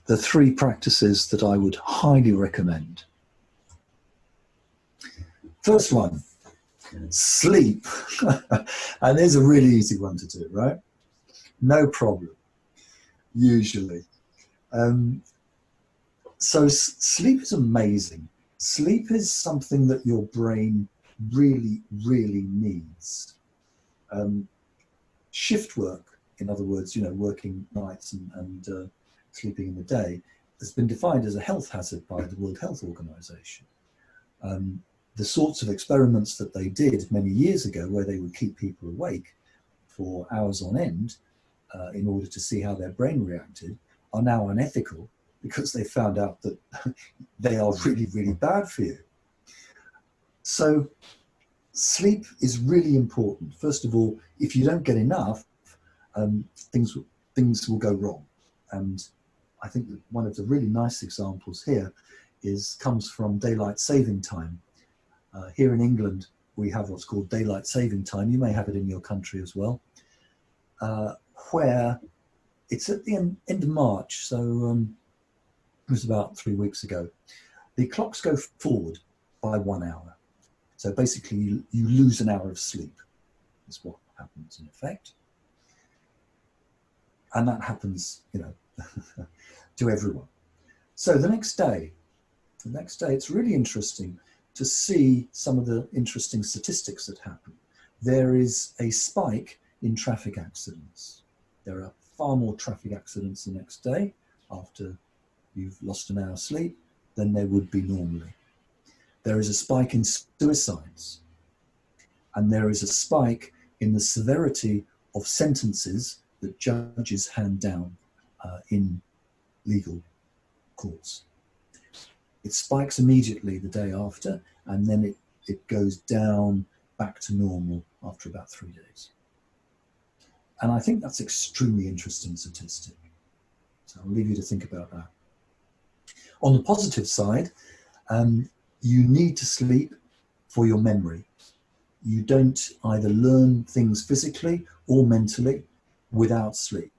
the three practices that I would highly recommend. First one, sleep. And there's a really easy one to do, right? No problem, usually. So sleep is amazing. Sleep is something that your brain really, really needs. Shift work, in other words, working nights and sleeping in the day, has been defined as a health hazard by the World Health Organization. The sorts of experiments that they did many years ago, where they would keep people awake for hours on end in order to see how their brain reacted, are now unethical, because they found out that they are really, really bad for you. So sleep is really important. First of all, if you don't get enough, things will go wrong. And I think that one of the really nice examples here comes from daylight saving time. Here in England, we have what's called daylight saving time. You may have it in your country as well, where it's at the end of March. So it was about 3 weeks ago. The clocks go forward by 1 hour. So basically you lose an hour of sleep. That's what happens in effect. And that happens, to everyone. So the next day, it's really interesting to see some of the interesting statistics that happen. There is a spike in traffic accidents. There are far more traffic accidents the next day after you've lost an hour's sleep than there would be normally. There is a spike in suicides, and there is a spike in the severity of sentences that judges hand down in legal courts. It spikes immediately the day after, and then it goes down back to normal after about 3 days. And I think that's extremely interesting statistic. So I'll leave you to think about that. On the positive side, you need to sleep for your memory. You don't either learn things physically or mentally without sleep.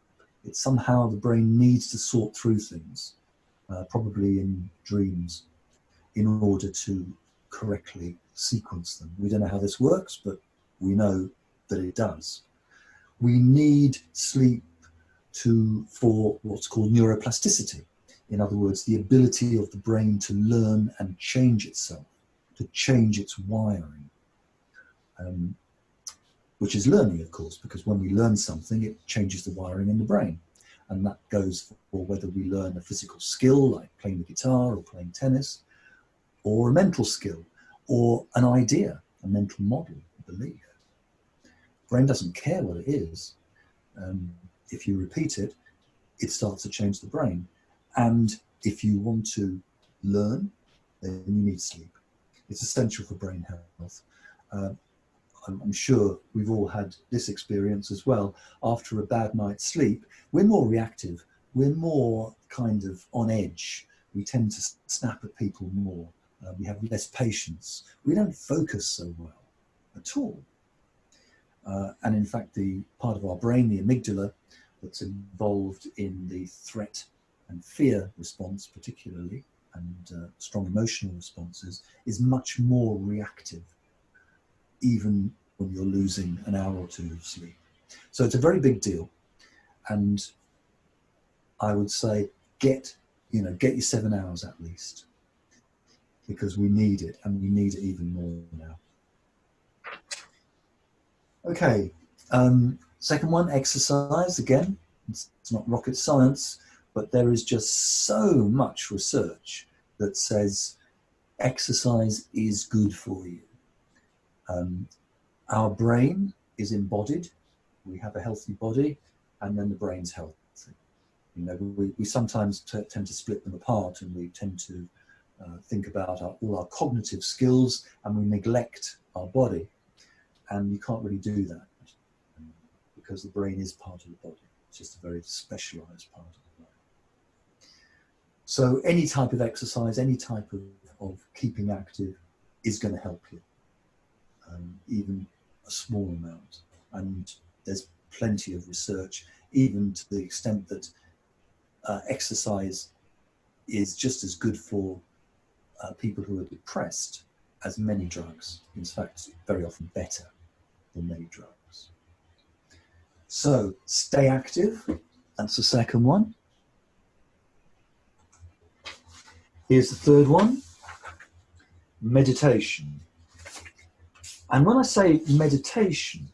It's somehow the brain needs to sort through things, probably in dreams, in order to correctly sequence them. We don't know how this works, but we know that it does. We need sleep for what's called neuroplasticity. In other words, the ability of the brain to learn and change itself, to change its wiring, which is learning, of course, because when we learn something, it changes the wiring in the brain. And that goes for whether we learn a physical skill, like playing the guitar or playing tennis, or a mental skill, or an idea, a mental model, a belief. The brain doesn't care what it is. If you repeat it, it starts to change the brain. And if you want to learn, then you need sleep. It's essential for brain health. I'm sure we've all had this experience as well. After a bad night's sleep, we're more reactive. We're more kind of on edge. We tend to snap at people more. We have less patience. We don't focus so well at all. And in fact, the part of our brain, the amygdala, that's involved in the threat and fear response particularly, and strong emotional responses, is much more reactive, even when you're losing an hour or two of sleep. So it's a very big deal. And I would say get your 7 hours at least, because we need it, and we need it even more now. Okay, second one, exercise. Again, it's not rocket science, but there is just so much research that says exercise is good for you. Our brain is embodied. We have a healthy body, and then the brain's healthy. We sometimes tend to split them apart, and we tend to think about all our cognitive skills, and we neglect our body. And you can't really do that because the brain is part of the body. It's just a very specialized part of the body. So any type of exercise, any type of keeping active is going to help you, even a small amount. And there's plenty of research, even to the extent that exercise is just as good for people who are depressed as many drugs. In fact, very often better than many drugs. So stay active. That's the second one. Here's the third one. Meditation. And when I say meditation,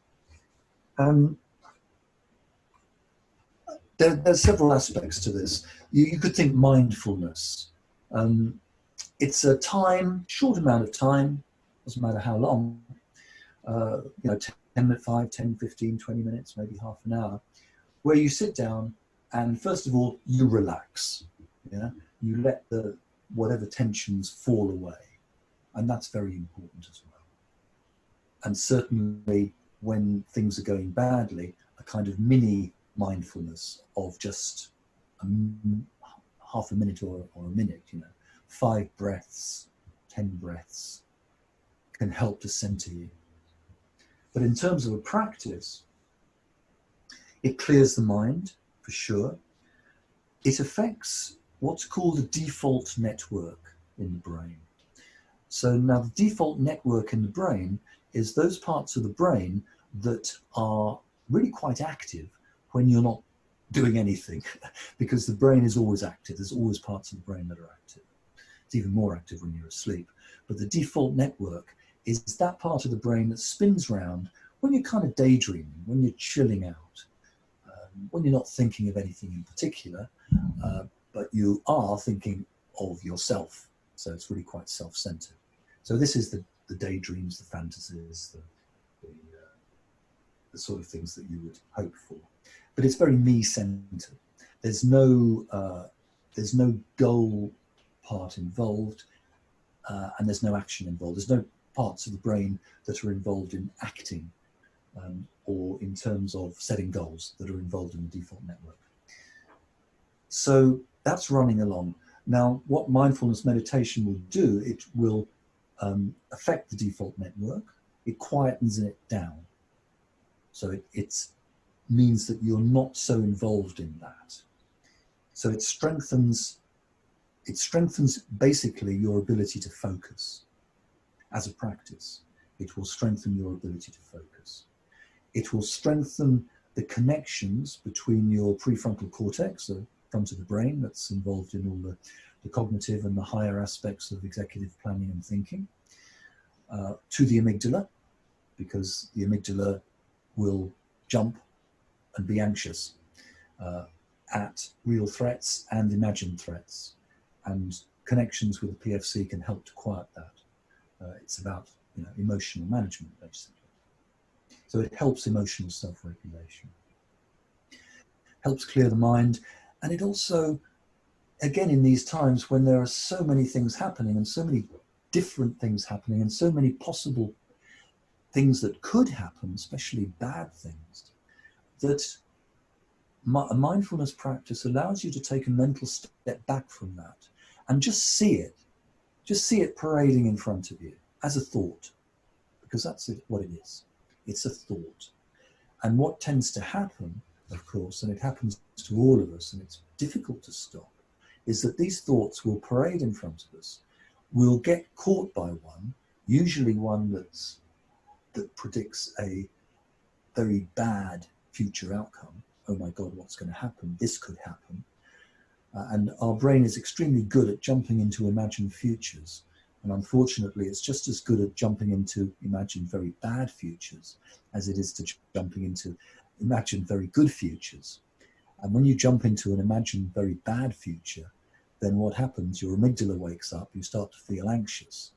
there's several aspects to this. You could think mindfulness. It's a short amount of time, doesn't matter how long, 10, 15, 20 minutes, maybe half an hour, where you sit down and first of all, you relax. Yeah? You let whatever tensions fall away. And that's very important as well. And certainly when things are going badly, a kind of mini mindfulness of just half a minute or a minute, 5 breaths, 10 breaths can help to center you. But in terms of a practice, it clears the mind for sure. It affects what's called a default network in the brain. So now the default network in the brain is those parts of the brain that are really quite active when you're not doing anything, because the brain is always active. There's always parts of the brain that are active. It's even more active when you're asleep. But the default network is that part of the brain that spins round when you're kind of daydreaming, when you're chilling out, when you're not thinking of anything in particular, but you are thinking of yourself. So it's really quite self-centered. So this is the daydreams, the fantasies, the sort of things that you would hope for. But it's very me-centered. There's no goal part involved, and there's no action involved. There's no parts of the brain that are involved in acting or in terms of setting goals that are involved in the default network. So that's running along. Now, what mindfulness meditation will do, it will affect the default network. It quietens it down. So it means that you're not so involved in that. So it strengthens basically your ability to focus as a practice. It will strengthen your ability to focus. It will strengthen the connections between your prefrontal cortex, the front of the brain that's involved in all the cognitive and the higher aspects of executive planning and thinking, to the amygdala, because the amygdala will jump and be anxious at real threats and imagined threats. And connections with the PFC can help to quiet that. It's about emotional management, basically. So it helps emotional self-regulation, helps clear the mind, and it also, again, in these times when there are so many things happening and so many different things happening and so many possible things that could happen, especially bad things, that a mindfulness practice allows you to take a mental step back from that and just see it parading in front of you as a thought, because that's what it is. It's a thought. And what tends to happen, of course, and it happens to all of us, and it's difficult to stop, is that these thoughts will parade in front of us. We'll get caught by one, usually one that predicts a very bad future outcome. Oh my God, what's going to happen? This could happen. And our brain is extremely good at jumping into imagined futures. And unfortunately, it's just as good at jumping into imagined very bad futures as it is to jumping into imagined very good futures. And when you jump into an imagined very bad future, then what happens? Your amygdala wakes up, you start to feel anxious.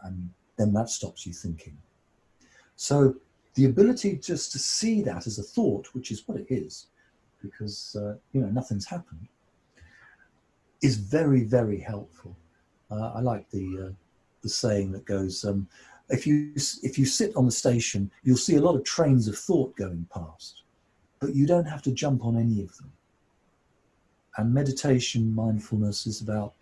And then that stops you thinking. So the ability just to see that as a thought, which is what it is, because nothing's happened, is very, very helpful. I like the saying that goes, if you sit on the station, you'll see a lot of trains of thought going past, but you don't have to jump on any of them. And meditation, mindfulness is about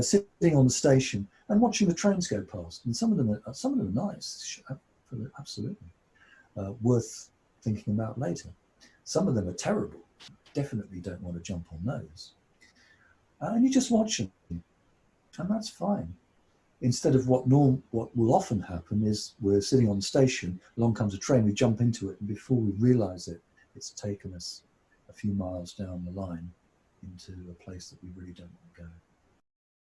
sitting on the station and watching the trains go past. And some of them are nice, absolutely worth thinking about later. Some of them are terrible. Definitely don't want to jump on those. and you just watch them, and that's fine. Instead of what will often happen is we're sitting on the station, along comes a train, we jump into it, and before we realise it, it's taken us a few miles down the line into a place that we really don't want to go.